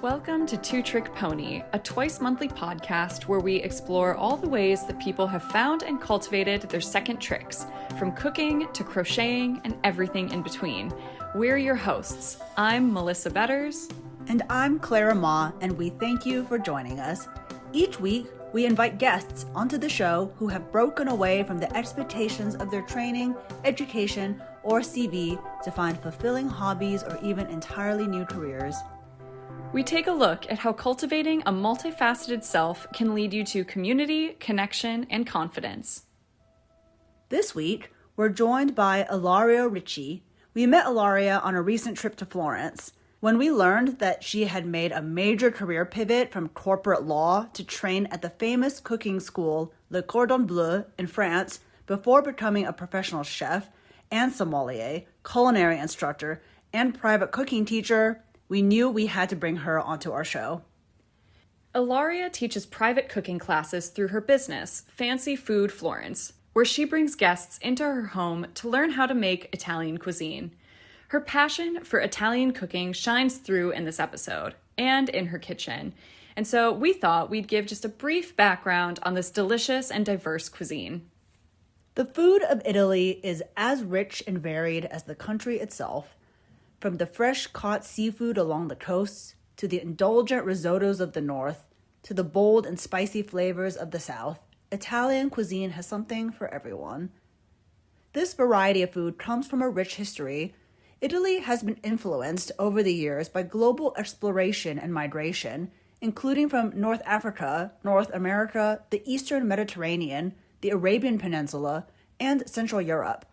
Welcome to Two Trick Pony, a twice-monthly podcast where we explore all the ways that people have found and cultivated their second tricks, from cooking to crocheting and everything in between. We're your hosts. I'm Melissa Betters. And I'm Clara Ma, and we thank you for joining us. Each week, we invite guests onto the show who have broken away from the expectations of their training, education, or CV to find fulfilling hobbies or even entirely new careers. We take a look at how cultivating a multifaceted self can lead you to community, connection, and confidence. This week, we're joined by Ilaria Ricci. We met Ilaria on a recent trip to Florence. When we learned that she had made a major career pivot from corporate law to train at the famous cooking school Le Cordon Bleu in France before becoming a professional chef and sommelier, culinary instructor, and private cooking teacher, we knew we had to bring her onto our show. Ilaria teaches private cooking classes through her business, Fancy Food Florence, where she brings guests into her home to learn how to make Italian cuisine. Her passion for Italian cooking shines through in this episode and in her kitchen, and so we thought we'd give just a brief background on this delicious and diverse cuisine. The food of Italy is as rich and varied as the country itself. From the fresh-caught seafood along the coasts, to the indulgent risottos of the north, to the bold and spicy flavors of the south, Italian cuisine has something for everyone. This variety of food comes from a rich history. Italy has been influenced over the years by global exploration and migration, including from North Africa, North America, the Eastern Mediterranean, the Arabian Peninsula, and Central Europe.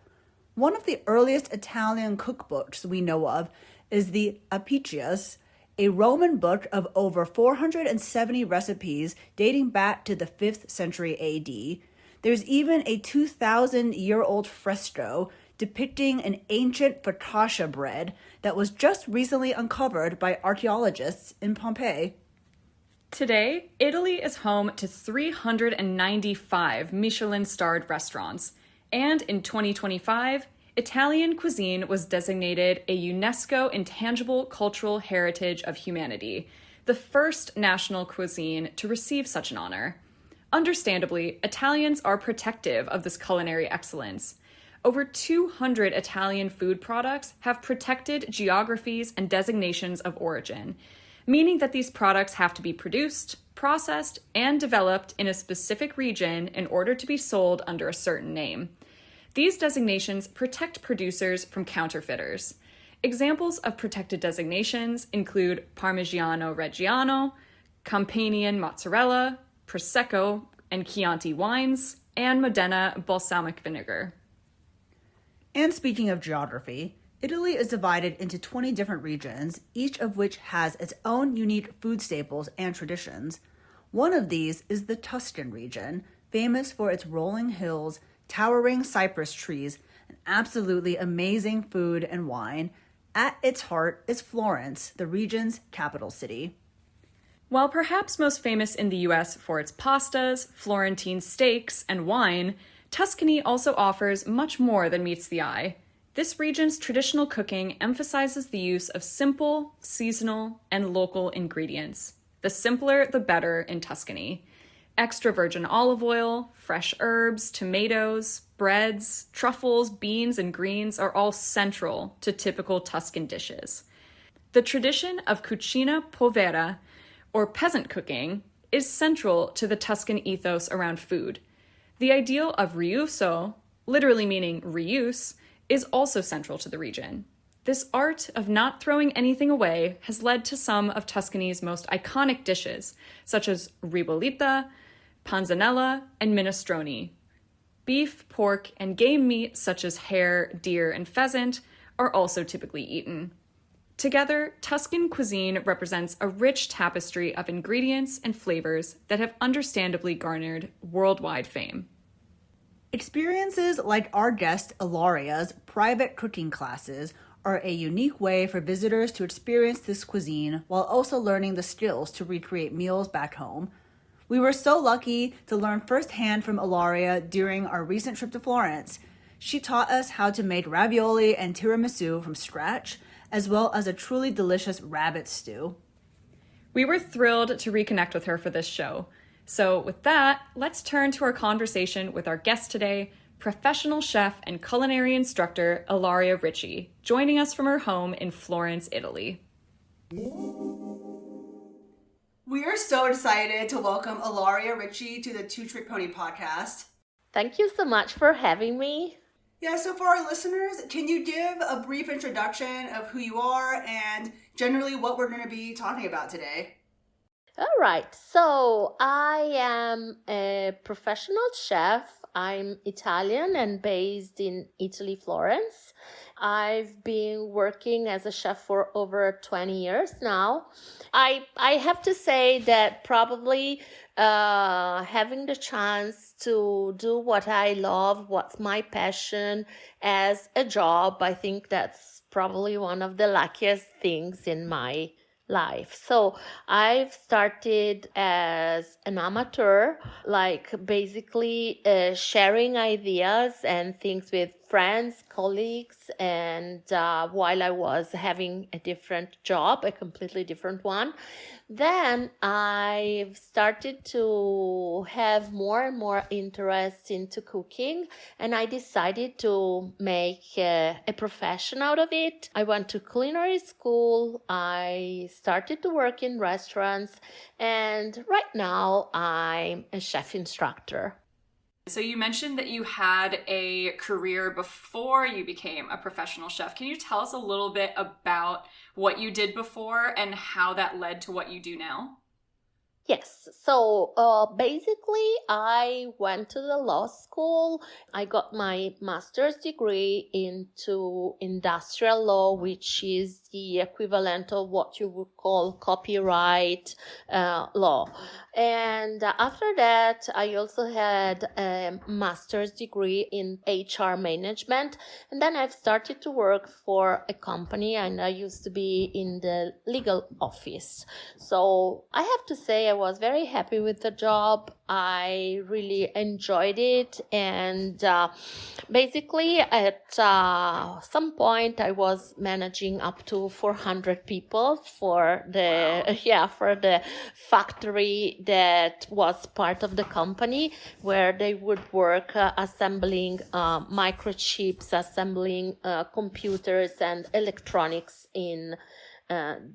One of the earliest Italian cookbooks we know of is the Ep14, a Roman book of over 470 recipes dating back to the 5th century AD. There's even a 2,000-year-old fresco depicting an ancient focaccia bread that was just recently uncovered by archaeologists in Pompeii. Today, Italy is home to 395 Michelin-starred restaurants, and in 2025, Italian cuisine was designated a UNESCO Intangible Cultural Heritage of Humanity, the first national cuisine to receive such an honor. Understandably, Italians are protective of this culinary excellence. Over 200 Italian food products have protected geographies and designations of origin, meaning that these products have to be produced, processed, and developed in a specific region in order to be sold under a certain name. These designations protect producers from counterfeiters. Examples of protected designations include Parmigiano Reggiano, Campanian mozzarella, Prosecco and Chianti wines, and Modena balsamic vinegar. And speaking of geography, Italy is divided into 20 different regions, each of which has its own unique food staples and traditions. One of these is the Tuscan region, famous for its rolling hills, towering cypress trees, and absolutely amazing food and wine. At its heart is Florence, the region's capital city. While perhaps most famous in the US for its pastas, Florentine steaks, and wine, Tuscany also offers much more than meets the eye. This region's traditional cooking emphasizes the use of simple, seasonal, and local ingredients. The simpler, the better in Tuscany. Extra virgin olive oil, fresh herbs, tomatoes, breads, truffles, beans, and greens are all central to typical Tuscan dishes. The tradition of cucina povera, or peasant cooking, is central to the Tuscan ethos around food. The ideal of riuso, literally meaning reuse, is also central to the region. This art of not throwing anything away has led to some of Tuscany's most iconic dishes, such as ribollita, panzanella, and minestrone. Beef, pork, and game meat such as hare, deer, and pheasant are also typically eaten. Together, Tuscan cuisine represents a rich tapestry of ingredients and flavors that have understandably garnered worldwide fame. Experiences like our guest Ilaria's private cooking classes are a unique way for visitors to experience this cuisine while also learning the skills to recreate meals back home. We were so lucky to learn firsthand from Ilaria during our recent trip to Florence. She taught us how to make ravioli and tiramisu from scratch, as well as a truly delicious rabbit stew. We were thrilled to reconnect with her for this show. So with that, let's turn to our conversation with our guest today, professional chef and culinary instructor Ilaria Ricci, joining us from her home in Florence, Italy. We are so excited to welcome Ilaria Ricci to the Two Trick Pony podcast. Thank you so much for having me. Yeah, so for our listeners, can you give a brief introduction of who you are and generally what we're going to be talking about today? All right, so I am a professional chef. I'm Italian and based in Italy, Florence. I've been working as a chef for over 20 years now. I have to say that probably having the chance to do what I love, what's my passion as a job, I think that's probably one of the luckiest things in my life. So I've started as an amateur, like basically sharing ideas and things with friends, colleagues, and while I was having a different job, a completely different one. Then I've started to have more and more interest into cooking, and I decided to make a profession out of it. I went to culinary school, I started to work in restaurants, and right now I'm a chef instructor. So you mentioned that you had a career before you became a professional chef. Can you tell us a little bit about what you did before and how that led to what you do now? Yes, so basically I went to the law school. I got my master's degree into industrial law, which is the equivalent of what you would call copyright law. And after that, I also had a master's degree in HR management. And then I've started to work for a company, and I used to be in the legal office. So I have to say I was very happy with the job. I really enjoyed it. And basically at some point I was managing up to 400 people for the factory that was part of the company, where they would work assembling microchips, assembling computers and electronics in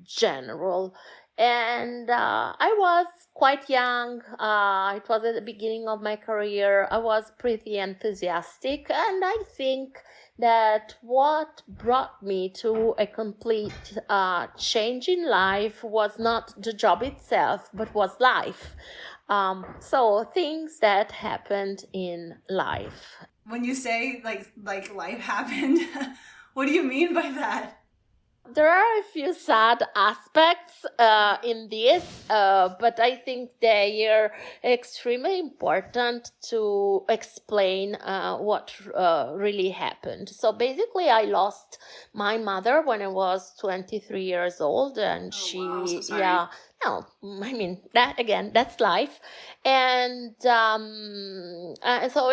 general. And I was quite young. It was at the beginning of my career. I was pretty enthusiastic, and I think that what brought me to a complete change in life was not the job itself, but was life. So things that happened in life. When you say like life happened, what do you mean by that? There are a few sad aspects in this, but I think they are extremely important to explain what really happened. So basically, I lost my mother when I was 23 years old, and wow, so sorry. yeah. No, I mean, that's life. And so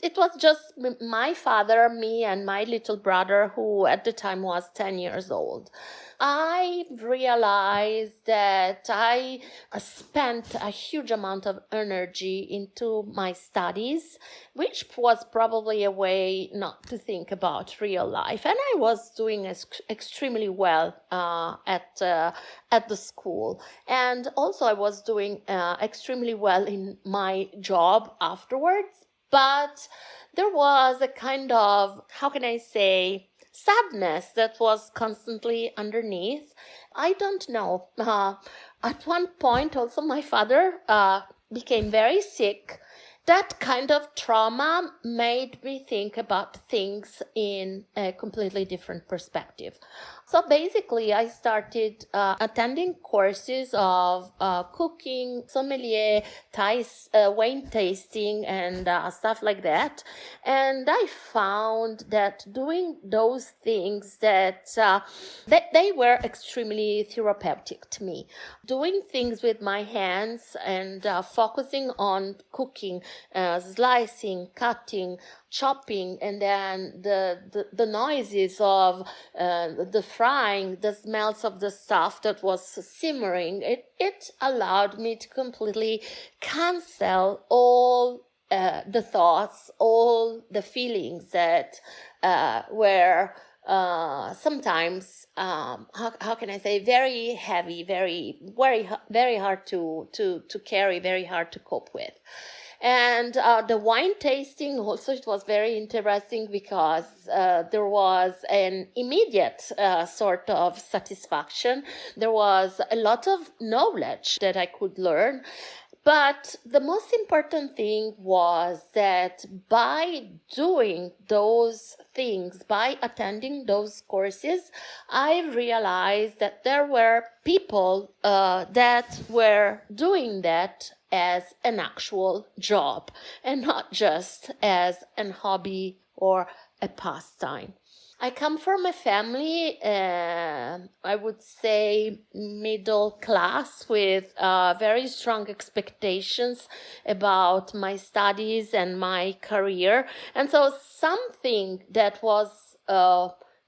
it was just my father, me, and my little brother, who at the time was 10 years old. I realized that I spent a huge amount of energy into my studies, which was probably a way not to think about real life. And I was doing extremely well at the school. And also I was doing extremely well in my job afterwards. But there was a kind of, how can I say, sadness that was constantly underneath. I don't know. At one point, also, my father became very sick. That kind of trauma made me think about things in a completely different perspective. So basically, I started attending courses of cooking, sommelier, wine tasting, and stuff like that. And I found that doing those things that they were extremely therapeutic to me. Doing things with my hands and focusing on cooking slicing, cutting, chopping, and then the noises of the frying, the smells of the stuff that was simmering, it allowed me to completely cancel all the thoughts, all the feelings that were sometimes how can I say, very heavy, very hard to carry, very hard to cope with. And the wine tasting also, it was very interesting because there was an immediate sort of satisfaction. There was a lot of knowledge that I could learn. But the most important thing was that by doing those things, by attending those courses, I realized that there were people that were doing that as an actual job and not just as an hobby or a pastime. I come from a family, I would say middle class, with very strong expectations about my studies and my career. And so something that was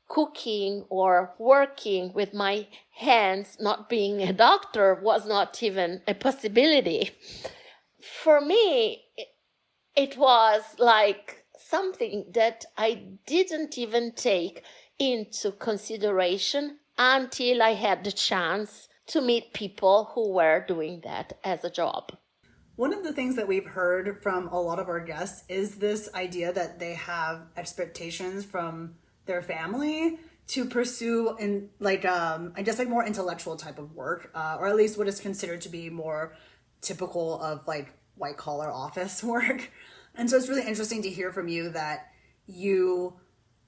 cooking or working with my hands, not being a doctor, was not even a possibility. For me, it was like something that I didn't even take into consideration until I had the chance to meet people who were doing that as a job. One of the things that we've heard from a lot of our guests is this idea that they have expectations from their family to pursue in I guess more intellectual type of work, or at least what is considered to be more typical of white collar office work. And so it's really interesting to hear from you that you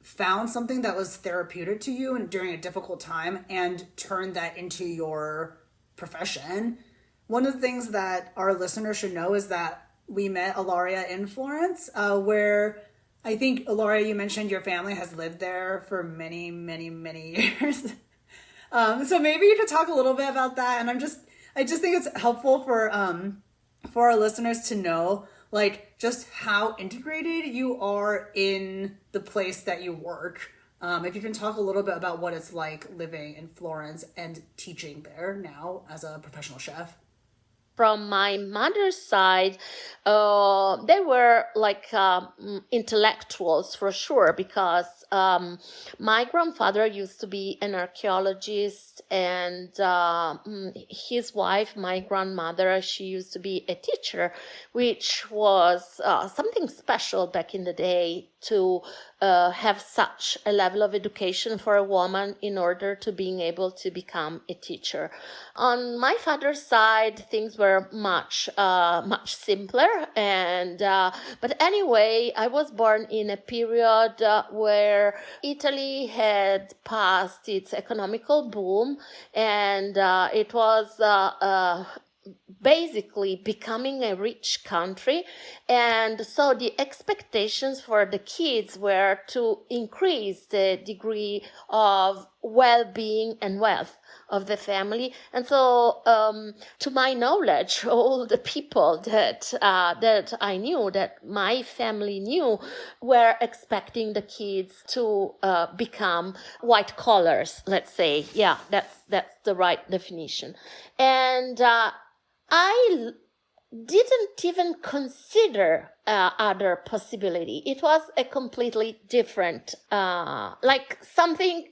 found something that was therapeutic to you and during a difficult time and turned that into your profession. One of the things that our listeners should know is that we met Ilaria in Florence, where I think, Ilaria, you mentioned your family has lived there for many, many, many years. So maybe you could talk a little bit about that. And I just think it's helpful for our listeners to know just how integrated you are in the place that you work. If you can talk a little bit about what it's like living in Florence and teaching there now as a professional chef. From my mother's side, they were intellectuals for sure, because my grandfather used to be an archaeologist, and his wife, my grandmother, she used to be a teacher, which was something special back in the day to have such a level of education for a woman in order to being able to become a teacher. On my father's side, things were much simpler, and but anyway, I was born in a period where Italy had passed its economical boom, and it was basically becoming a rich country. And so the expectations for the kids were to increase the degree of well-being and wealth of the family. And so to my knowledge, all the people that I knew, that my family knew, were expecting the kids to become white collars, let's say. Yeah, that's the right definition. And I didn't even consider other possibility. It was a completely different, something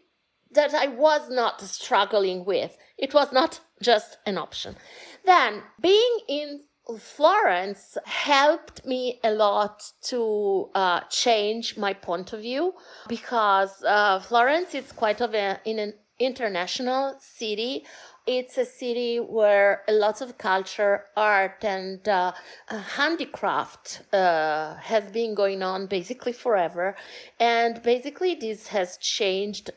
that I was not struggling with. It was not just an option. Then being in Florence helped me a lot to change my point of view, because Florence is quite of an international city. It's a city where a lot of culture, art, and handicraft has been going on basically forever. And basically this has changed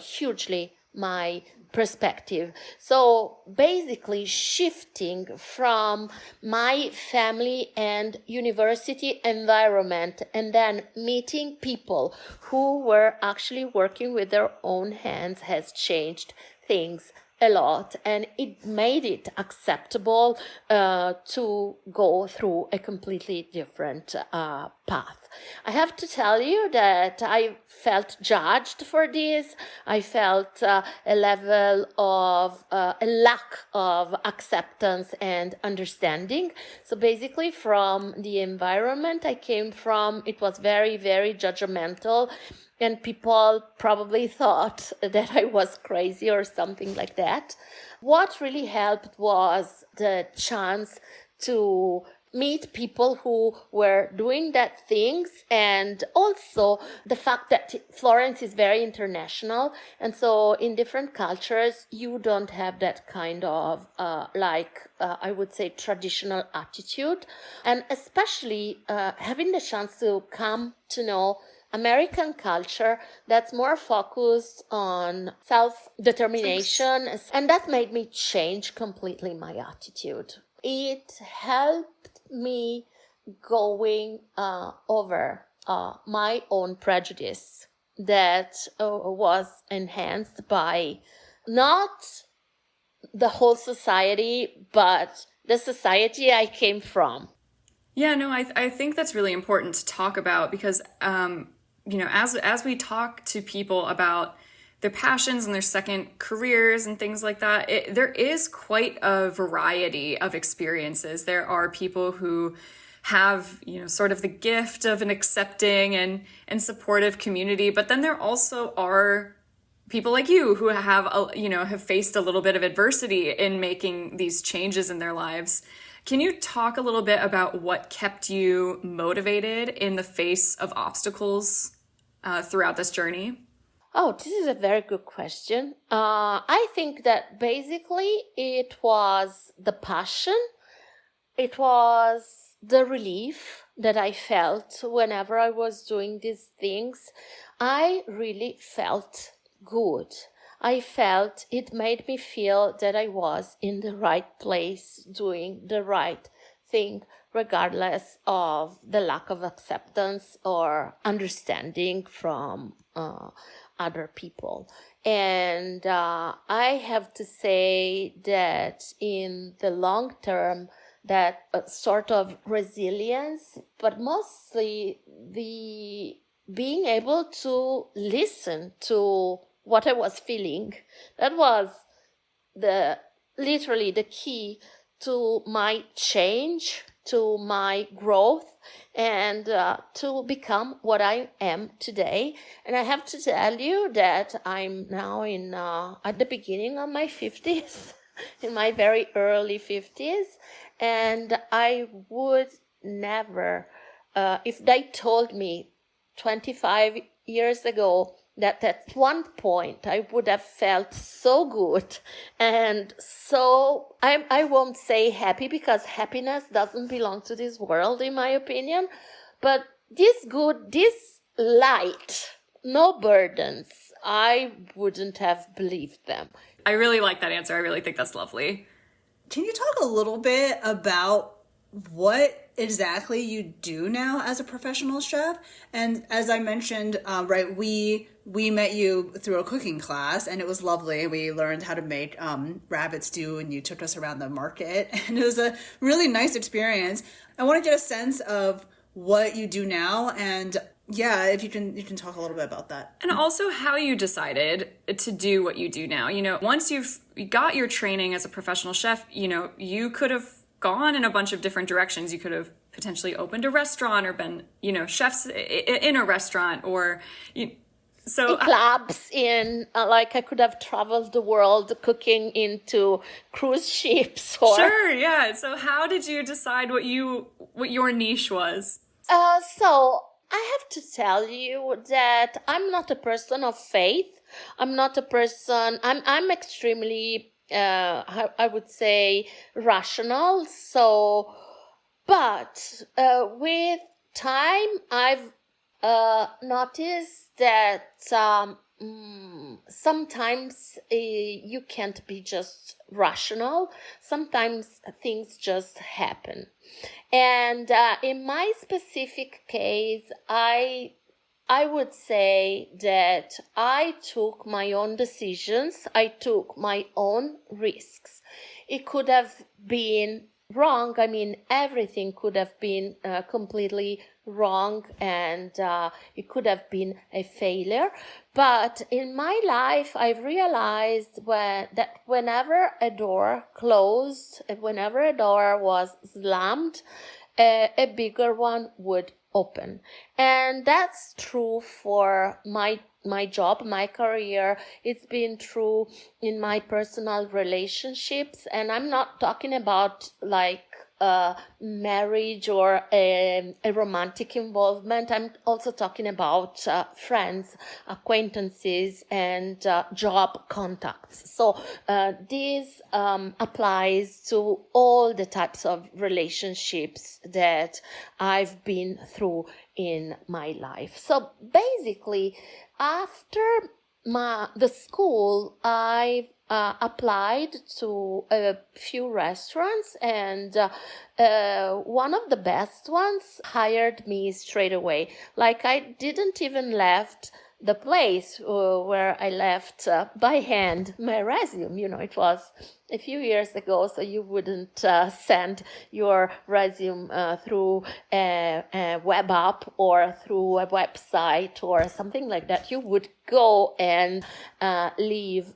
hugely my perspective. So basically shifting from my family and university environment and then meeting people who were actually working with their own hands has changed things a lot, and it made it acceptable to go through a completely different path. I have to tell you that I felt judged for this. I felt a level of a lack of acceptance and understanding. So basically, from the environment I came from, it was very, very judgmental. And people probably thought that I was crazy or something like that. What really helped was the chance to meet people who were doing that things, and also the fact that Florence is very international, and so in different cultures you don't have that kind of I would say traditional attitude, and especially having the chance to come to know American culture that's more focused on self-determination, and that made me change completely my attitude. It helped me going over my own prejudice that was enhanced by not the whole society, but the society I came from. Yeah, no, I think that's really important to talk about because, as we talk to people about their passions and their second careers and things like that, there is quite a variety of experiences. There are people who have, sort of the gift of an accepting and supportive community, but then there also are people like you who have faced a little bit of adversity in making these changes in their lives. Can you talk a little bit about what kept you motivated in the face of obstacles throughout this journey? Oh, this is a very good question. I think that basically it was the passion. It was the relief that I felt whenever I was doing these things. I really felt good. I felt it made me feel that I was in the right place doing the right thing, regardless of the lack of acceptance or understanding from other people. And I have to say that in the long term, that sort of resilience, but mostly the being able to listen to what I was feeling, that was literally the key to my change, to my growth, and to become what I am today. And I have to tell you that I'm now at the beginning of my 50s, in my very early 50s, and I would never, if they told me 25 years ago that at one point I would have felt so good and so, I won't say happy, because happiness doesn't belong to this world in my opinion, but this good, this light, no burdens, I wouldn't have believed them. I really like that answer. I really think that's lovely. Can you talk a little bit about what exactly you do now as a professional chef? And as I mentioned, we met you through a cooking class, and it was lovely. We learned how to make rabbit stew, and you took us around the market, and it was a really nice experience. I want to get a sense of what you do now, and yeah, if you can talk a little bit about that. And also how you decided to do what you do now. Once you got your training as a professional chef, you could have gone in a bunch of different directions. You could have potentially opened a restaurant or been, chefs in a restaurant, or so in clubs, I could have traveled the world cooking into cruise ships. Sure, yeah. So how did you decide what your niche was? So I have to tell you that I'm not a person of faith. I'm not a person. I'm extremely I would say rational. So, but with time, I've noticed that sometimes you can't be just rational. Sometimes things just happen. And in my specific case, I I would say that I took my own decisions. I took my own risks. It could have been wrong. I mean, everything could have been completely wrong, and it could have been a failure. But in my life, I've realized that whenever a door closed, whenever a door was slammed, a bigger one would open. And that's true for my job, my career. It's been true in my personal relationships. And I'm not talking about like marriage or a romantic involvement. I'm also talking about friends, acquaintances, and job contacts. So this applies to all the types of relationships that I've been through in my life. So basically, after the school, I applied to a few restaurants, and one of the best ones hired me straight away. Like, I didn't even left the place where I left by hand my resume. You know, it was a few years ago, so you wouldn't send your resume through a web app or through a website or something like that. You would go and leave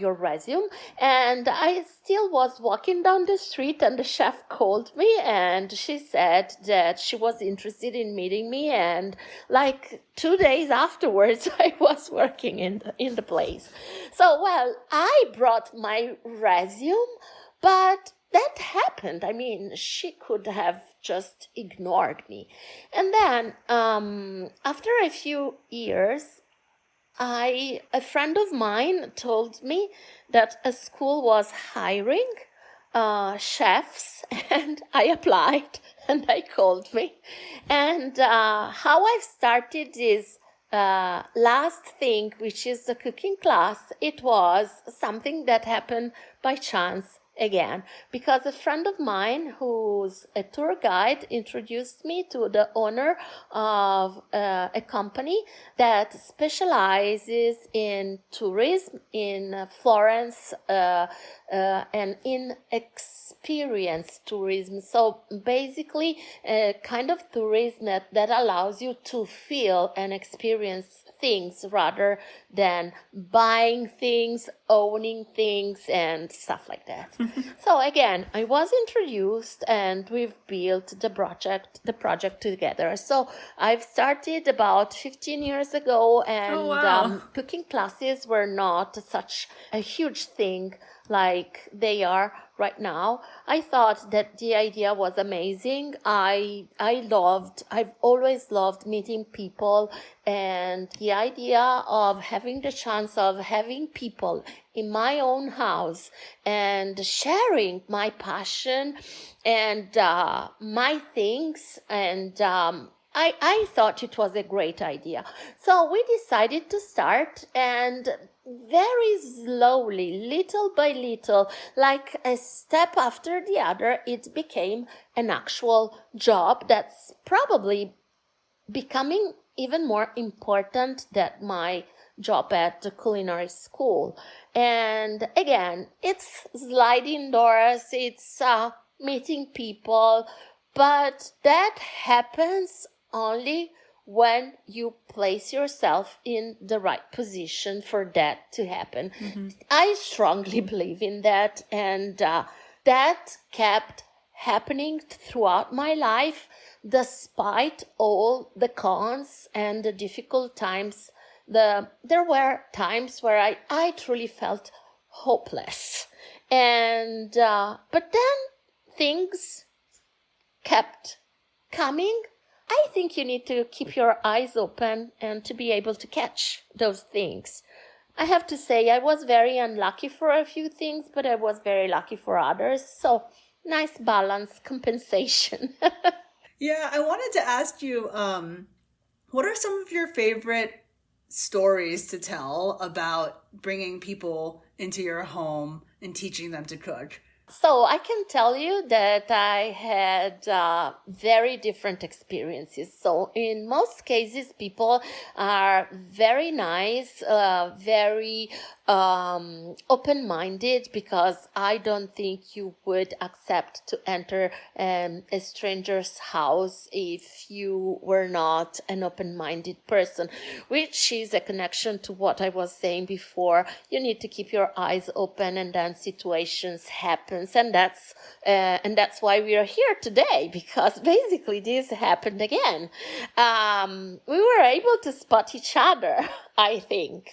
your resume. And I still was walking down the street, and the chef called me, and she said that she was interested in meeting me. And like 2 days afterwards, I was working in the place. So, well, I brought my resume, but that happened. I mean, she could have just ignored me. And then after a few years, a friend of mine told me that a school was hiring chefs, and I applied, and they called me. And how I've started this last thing, which is the cooking class, it was something that happened by chance again, because a friend of mine who's a tour guide introduced me to the owner of a company that specializes in tourism in Florence and in experience tourism. So basically a kind of tourism that allows you to feel and experience things rather than buying things, owning things, and stuff like that. So again, I was introduced, and we've built the project together. So I've started about 15 years ago, and Oh, wow. cooking classes were not such a huge thing like they are right now. I thought that the idea was amazing. I've always loved meeting people, and the idea of having the chance of having people in my own house and sharing my passion and my things, and I thought it was a great idea. So we decided to start, and very slowly, little by little, like a step after the other, it became an actual job that's probably becoming even more important than my job at the culinary school. And again, it's sliding doors, it's meeting people, but that happens only when you place yourself in the right position for that to happen. Mm-hmm. I strongly believe in that, and that kept happening throughout my life, despite all the cons and the difficult times. There were times where I truly felt hopeless, and but then things kept coming. I think you need to keep your eyes open and to be able to catch those things. I have to say, I was very unlucky for a few things, but I was very lucky for others. So, nice balance, compensation. Yeah, I wanted to ask you, what are some of your favorite stories to tell about bringing people into your home and teaching them to cook? So I can tell you that I had very different experiences. So in most cases, people are very nice, very open-minded, because I don't think you would accept to enter a stranger's house if you were not an open-minded person, which is a connection to what I was saying before. You need to keep your eyes open, and then situations happen. And that's why we are here today, because basically this happened again. We were able to spot each other, I think.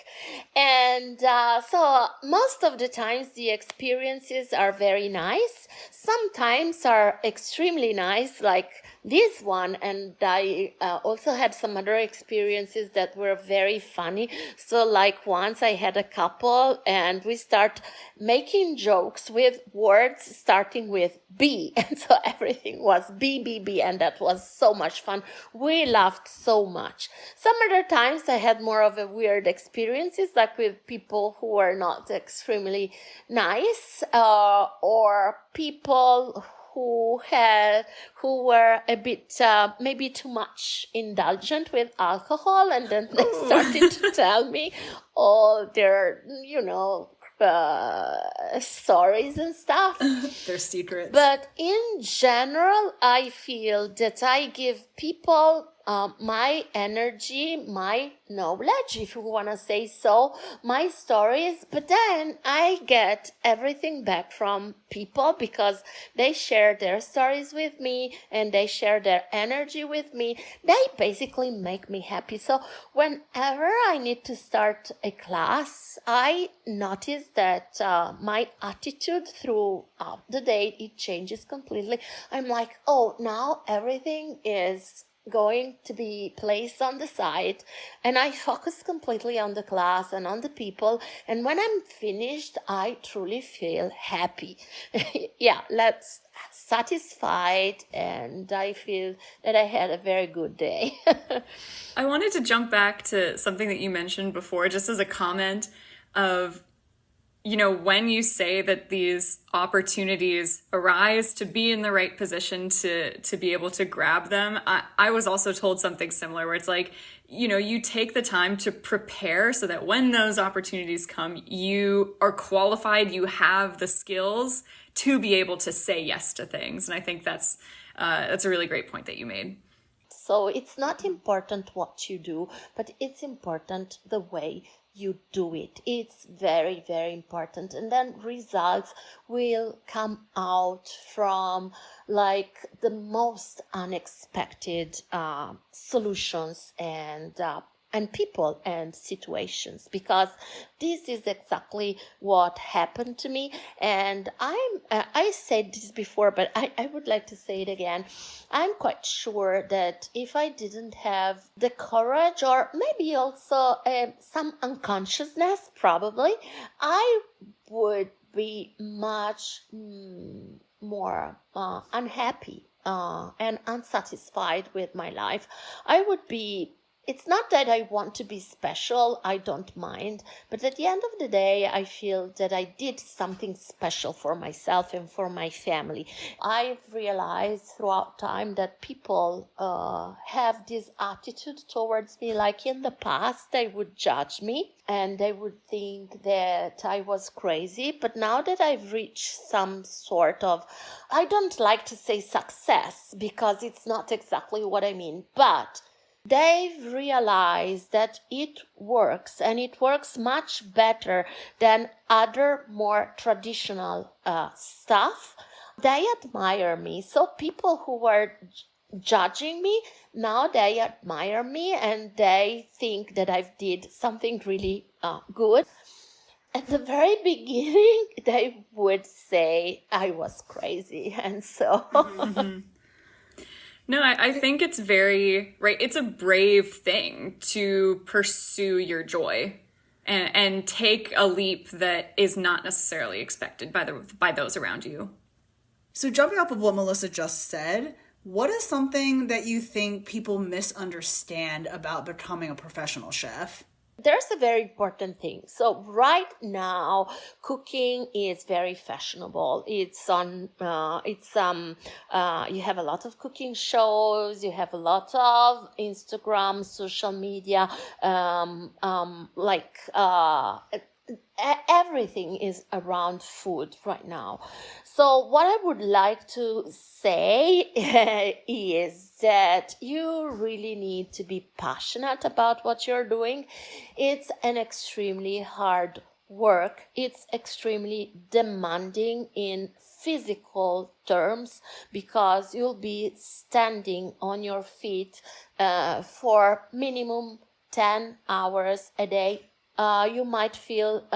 And so most of the times the experiences are very nice. Sometimes are extremely nice, like this one. And I also had some other experiences that were very funny. So like once I had a couple and we start making jokes with words starting with B. And so everything was B, B, B. And that was so much fun. We laughed so much. Some other times I had more of a weird experiences, like with people who were not extremely nice, or people who were a bit maybe too much indulgent with alcohol, and then they started to tell me all their stories and stuff. Their secrets. But in general, I feel that I give people my energy, my knowledge, if you want to say so, my stories, but then I get everything back from people because they share their stories with me and they share their energy with me. They basically make me happy. So whenever I need to start a class, I notice that my attitude throughout the day, it changes completely. I'm like, oh, now everything is going to be placed on the side, and I focus completely on the class and on the people, and when I'm finished I truly feel happy. Yeah, let's satisfied, and I feel that I had a very good day. I wanted to jump back to something that you mentioned before, just as a comment of, when you say that these opportunities arise to be in the right position to be able to grab them, I was also told something similar where it's like, you take the time to prepare so that when those opportunities come, you are qualified, you have the skills to be able to say yes to things. And I think that's a really great point that you made. So it's not important what you do, but it's important the way you do it. It's very, very important. And then results will come out from like the most unexpected solutions and people and situations, because this is exactly what happened to me. And I said this before, but I would like to say it again. I'm quite sure that if I didn't have the courage, or maybe also some unconsciousness, probably, I would be much more unhappy and unsatisfied with my life. It's not that I want to be special, I don't mind, but at the end of the day, I feel that I did something special for myself and for my family. I've realized throughout time that people have this attitude towards me, like in the past, they would judge me and they would think that I was crazy. But now that I've reached some sort of, I don't like to say success because it's not exactly what I mean, but they've realized that it works, and it works much better than other more traditional stuff. They admire me. So people who were judging me, now they admire me and they think that I've did something really good. At the very beginning, they would say I was crazy, and so... Mm-hmm. No, I think it's very, right, it's a brave thing to pursue your joy and take a leap that is not necessarily expected by those around you. So jumping off of what Melissa just said, what is something that you think people misunderstand about becoming a professional chef? There's a very important thing. So right now, cooking is very fashionable. It's on, you have a lot of cooking shows. You have a lot of Instagram, social media, everything is around food right now. So what I would like to say is that you really need to be passionate about what you're doing. It's an extremely hard work. It's extremely demanding in physical terms because you'll be standing on your feet for minimum 10 hours a day. You might feel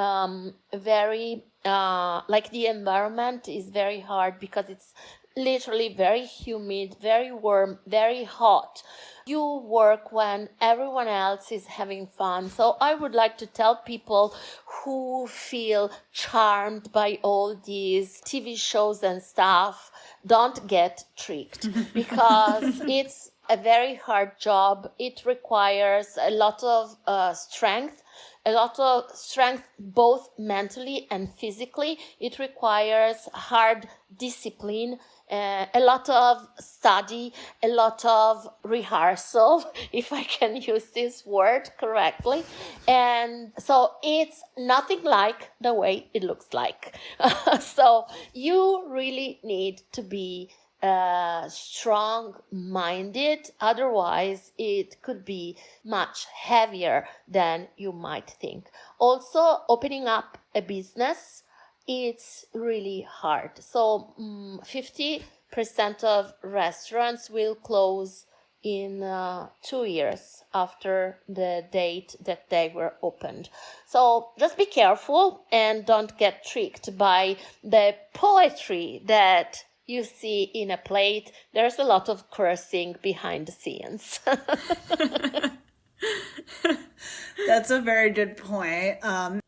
very like the environment is very hard because it's literally very humid, very warm, very hot. You work when everyone else is having fun. So I would like to tell people who feel charmed by all these TV shows and stuff, don't get tricked because it's a very hard job. It requires a lot of strength both mentally and physically. It requires hard discipline, a lot of study, a lot of rehearsal, if I can use this word correctly. And so it's nothing like the way it looks like. So you really need to be strong-minded. Otherwise, it could be much heavier than you might think. Also, opening up a business, it's really hard. So 50% of restaurants will close in 2 years after the date that they were opened. So just be careful and don't get tricked by the poetry that you see in a plate. There's a lot of cursing behind the scenes. That's a very good point.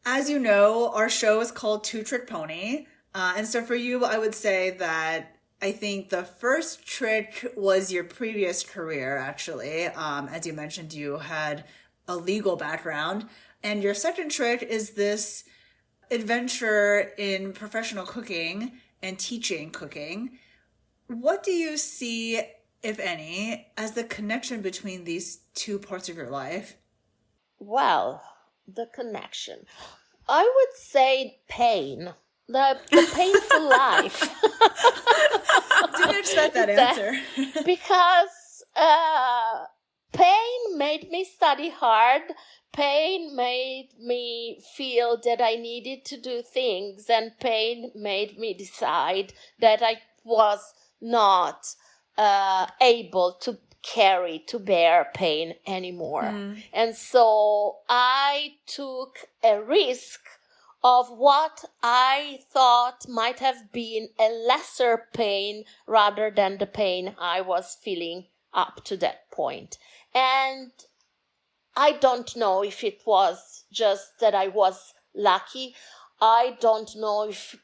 As you know, our show is called Two Trick Pony. And so for you, I would say that I think the first trick was your previous career, actually. As you mentioned, you had a legal background. And your second trick is this adventure in professional cooking and teaching cooking. What do you see, if any, as the connection between these two parts of your life? Well, the connection. I would say pain. The painful life. Didn't expect that answer. Because pain made me study hard. Pain made me feel that I needed to do things, and pain made me decide that I was not able to bear pain anymore. And so I took a risk of what I thought might have been a lesser pain rather than the pain I was feeling up to that point. And I don't know if it was just that I was lucky. I don't know if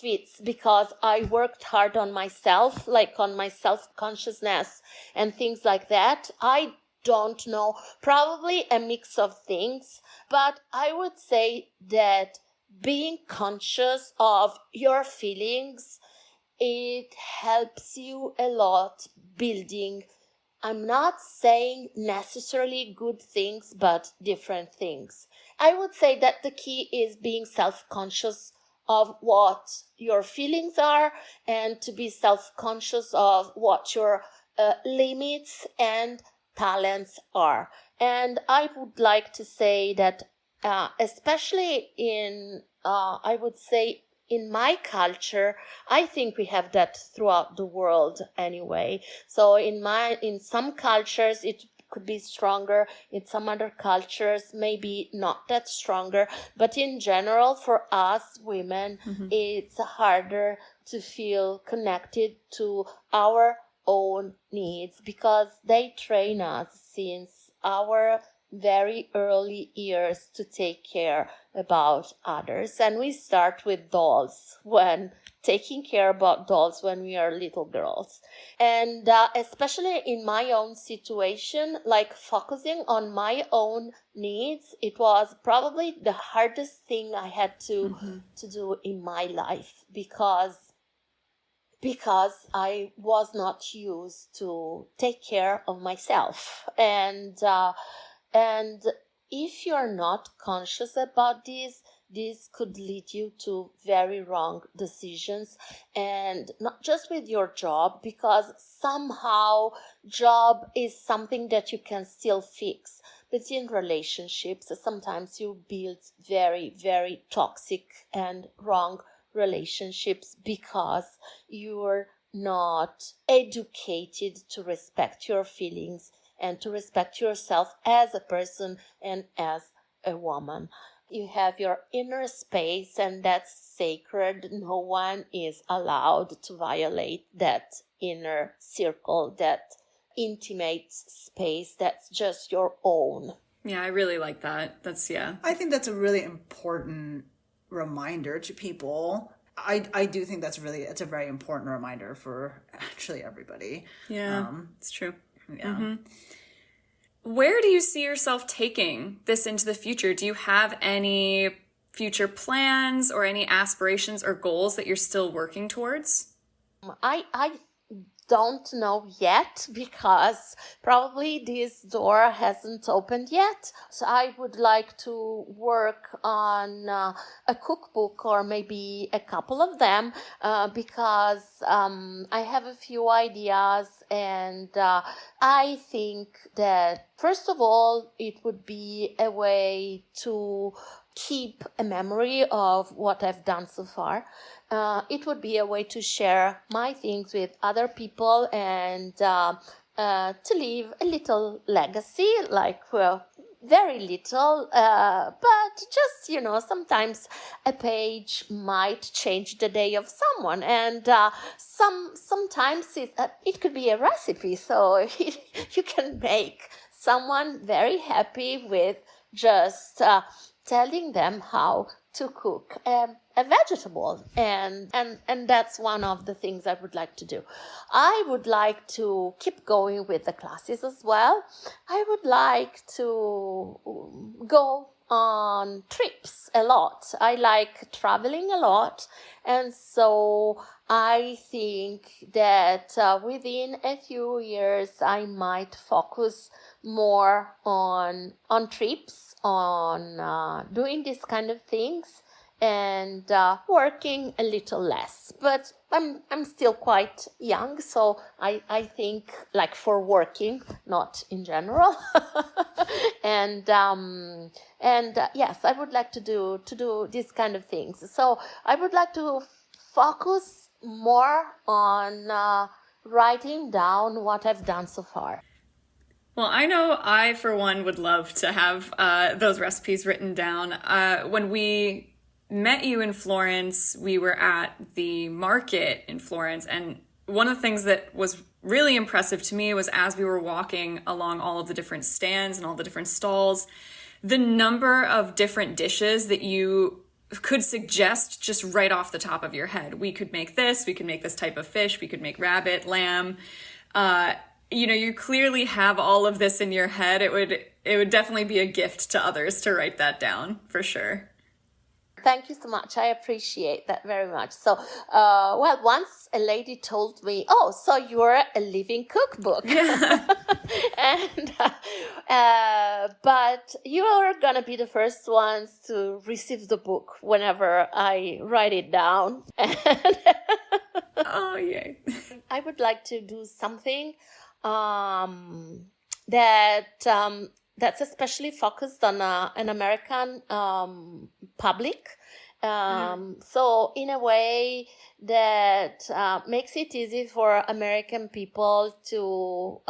it's because I worked hard on myself, like on my self-consciousness and things like that. I don't know. Probably a mix of things. But I would say that being conscious of your feelings, it helps you a lot building, I'm not saying necessarily good things, but different things. I would say that the key is being self-conscious of what your feelings are and to be self-conscious of what your limits and talents are. And I would like to say that especially in, I would say, in my culture, I think we have that throughout the world anyway. So in some cultures, it could be stronger. In some other cultures, maybe not that stronger. But in general, for us women, it's harder to feel connected to our own needs because they train us since our very early years to take care about others. And we start with dolls, when taking care about dolls when we are little girls. And especially in my own situation, like focusing on my own needs, it was probably the hardest thing I had to do in my life, because I was not used to take care of myself. And if you're not conscious about this could lead you to very wrong decisions, and not just with your job, because somehow job is something that you can still fix. But in relationships, sometimes you build very, very toxic and wrong relationships because you're not educated to respect your feelings and to respect yourself as a person and as a woman. You have your inner space, and that's sacred. No one is allowed to violate that inner circle, that intimate space that's just your own. Yeah, I really like that. I think that's a really important reminder to people. I do think it's a very important reminder for actually everybody. Yeah, it's true. Yeah. Mm-hmm. Where do you see yourself taking this into the future? Do you have any future plans or any aspirations or goals that you're still working towards? I don't know yet, because probably this door hasn't opened yet. So I would like to work on a cookbook, or maybe a couple of them, because I have a few ideas, and I think that first of all, it would be a way to keep a memory of what I've done so far. It would be a way to share my things with other people, and to leave a little legacy, like, well, very little, but just, sometimes a page might change the day of someone, and sometimes it could be a recipe, so you can make someone very happy with just telling them how to cook a vegetable, and that's one of the things I would like to do. I would like to keep going with the classes as well. I would like to go on trips a lot. I like traveling a lot, and so I think that within a few years I might focus more on trips, on doing these kind of things, and working a little less. But I'm still quite young, so I think, like, for working, not in general. and yes, I would like to do these kind of things. So I would like to focus more on writing down what I've done so far. Well, I know I, for one, would love to have those recipes written down. When we met you in Florence, we were at the market in Florence, and one of the things that was really impressive to me was, as we were walking along all of the different stands and all the different stalls, the number of different dishes that you could suggest just right off the top of your head. We could make this type of fish, we could make rabbit, lamb. You clearly have all of this in your head. It would definitely be a gift to others to write that down, for sure. Thank you so much. I appreciate that very much. So, well, once a lady told me, "Oh, so you're a living cookbook," Yeah. and but you are gonna be the first ones to receive the book whenever I write it down. Oh, yay. I would like to do something that's especially focused on an American public. So in a way that makes it easy for American people to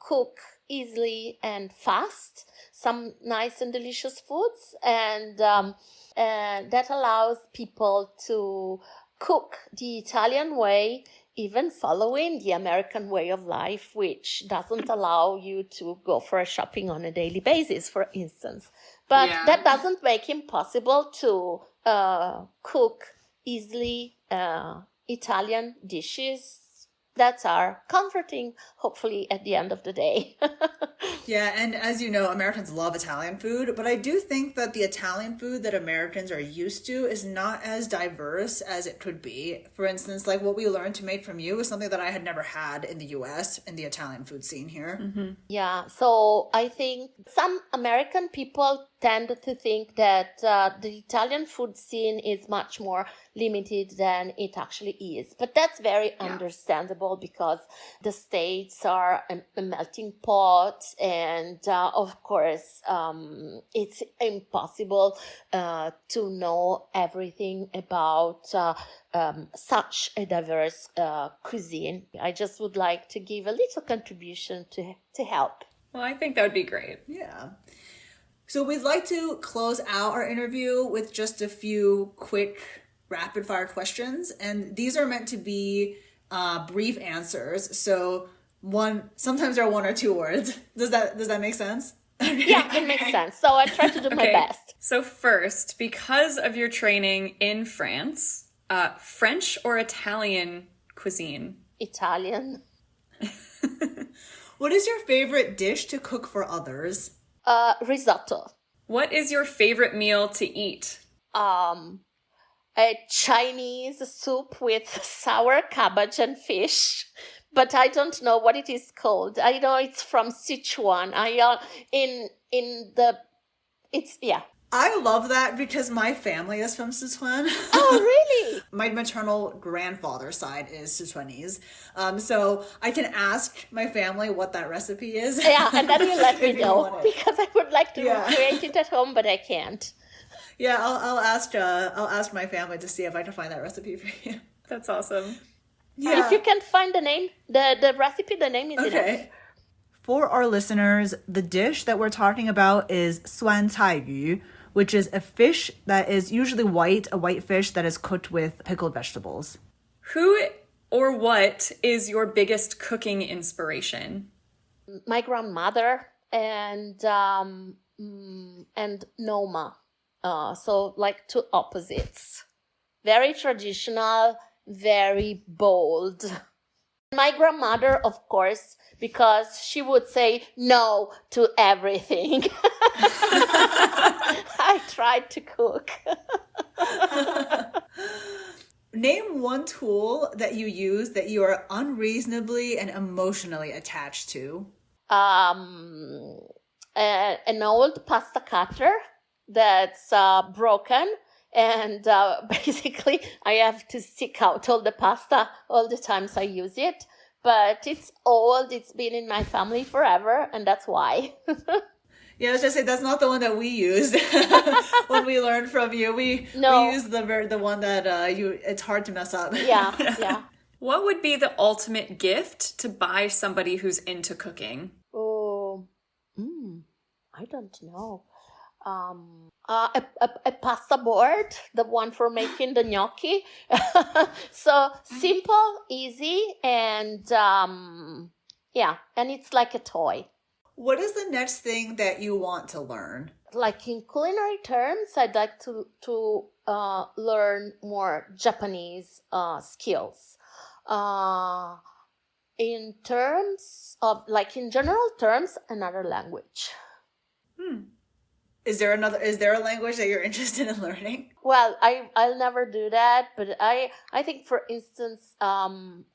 cook easily and fast some nice and delicious foods, and that allows people to cook the Italian way even following the American way of life, which doesn't allow you to go for a shopping on a daily basis, for instance. But that doesn't make it possible to cook easily Italian dishes that are comforting, hopefully, at the end of the day. Yeah, and as you know, Americans love Italian food, but I do think that the Italian food that Americans are used to is not as diverse as it could be. For instance, like what we learned to make from you is something that I had never had in the US in the Italian food scene here. Mm-hmm. Yeah, so I think some American people tend to think that the Italian food scene is much more limited than it actually is. But that's very understandable because the States are a melting pot, and of course, it's impossible to know everything about such a diverse cuisine. I just would like to give a little contribution to help. Well, I think that would be great. Yeah. So we'd like to close out our interview with just a few quick rapid fire questions. And these are meant to be brief answers. So sometimes there are one or two words. Does that make sense? Yeah, it makes sense. So I try to do my best. So first, because of your training in France, French or Italian cuisine? Italian. What is your favorite dish to cook for others? Risotto. What is your favorite meal to eat? A Chinese soup with sour cabbage and fish, but I don't know what it is called. I know it's from Sichuan. I love that because my family is from Sichuan. Oh, really? My maternal grandfather's side is Sichuanese. So I can ask my family what that recipe is. Yeah, and then you let me know because I would like to create it at home, but I can't. Yeah, I'll ask my family to see if I can find that recipe for you. That's awesome. Yeah. If you can find the name, the recipe, the name is enough. For our listeners, the dish that we're talking about is suan cai yu, which is a fish that is usually white, a white fish that is cooked with pickled vegetables. Who or what is your biggest cooking inspiration? My grandmother and Noma. So like two opposites. Very traditional, very bold. My grandmother, of course, because she would say no to everything. I tried to cook. Name one tool that you use that you are unreasonably and emotionally attached to. An old pasta cutter that's broken. And basically, I have to stick out all the pasta all the times I use it. But it's old. It's been in my family forever, and that's why. Yeah, I was just saying that's not the one that we used when we learned from you. We used the one that it's hard to mess up. Yeah. What would be the ultimate gift to buy somebody who's into cooking? Oh, I don't know. A pasta board, the one for making the gnocchi. So simple, easy, and and it's like a toy. What is the next thing that you want to learn? Like in culinary terms, I'd like to learn more Japanese skills. In terms of, like in general terms, another language. Is there a language that you're interested in learning? Well, I'll never do that, but I think, for instance,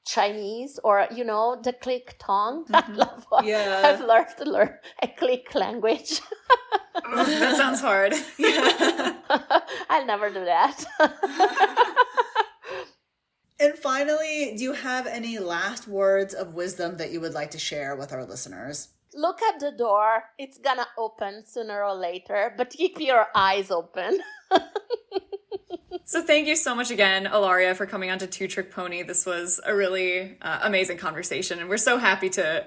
Chinese, or the click tongue. Mm-hmm. I've learned to learn a click language. That sounds hard. Yeah. I'll never do that. And finally, do you have any last words of wisdom that you would like to share with our listeners? Look at the door. It's gonna open sooner or later, but keep your eyes open. So thank you so much again, Ilaria, for coming on to Two Trick Pony. This was a really amazing conversation, and we're so happy to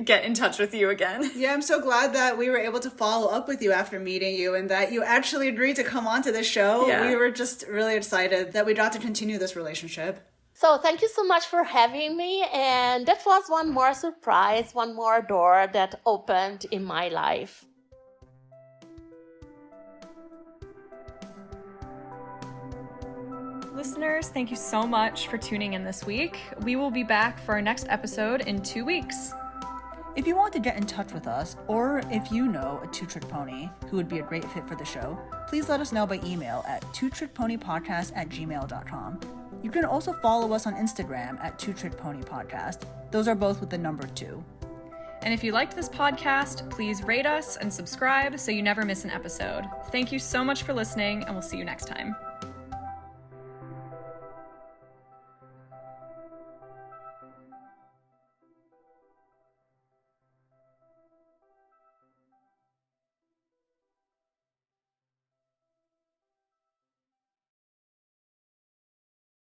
get in touch with you again. Yeah, I'm so glad that we were able to follow up with you after meeting you and that you actually agreed to come on to this show. Yeah. We were just really excited that we got to continue this relationship. So thank you so much for having me. And that was one more surprise, one more door that opened in my life. Listeners, thank you so much for tuning in this week. We will be back for our next episode in 2 weeks. If you want to get in touch with us, or if you know a two-trick pony who would be a great fit for the show, please let us know by email at twotrickponypodcast@gmail.com. You can also follow us on Instagram at twotrickponypodcast. Those are both with the number 2. And if you liked this podcast, please rate us and subscribe so you never miss an episode. Thank you so much for listening, and we'll see you next time.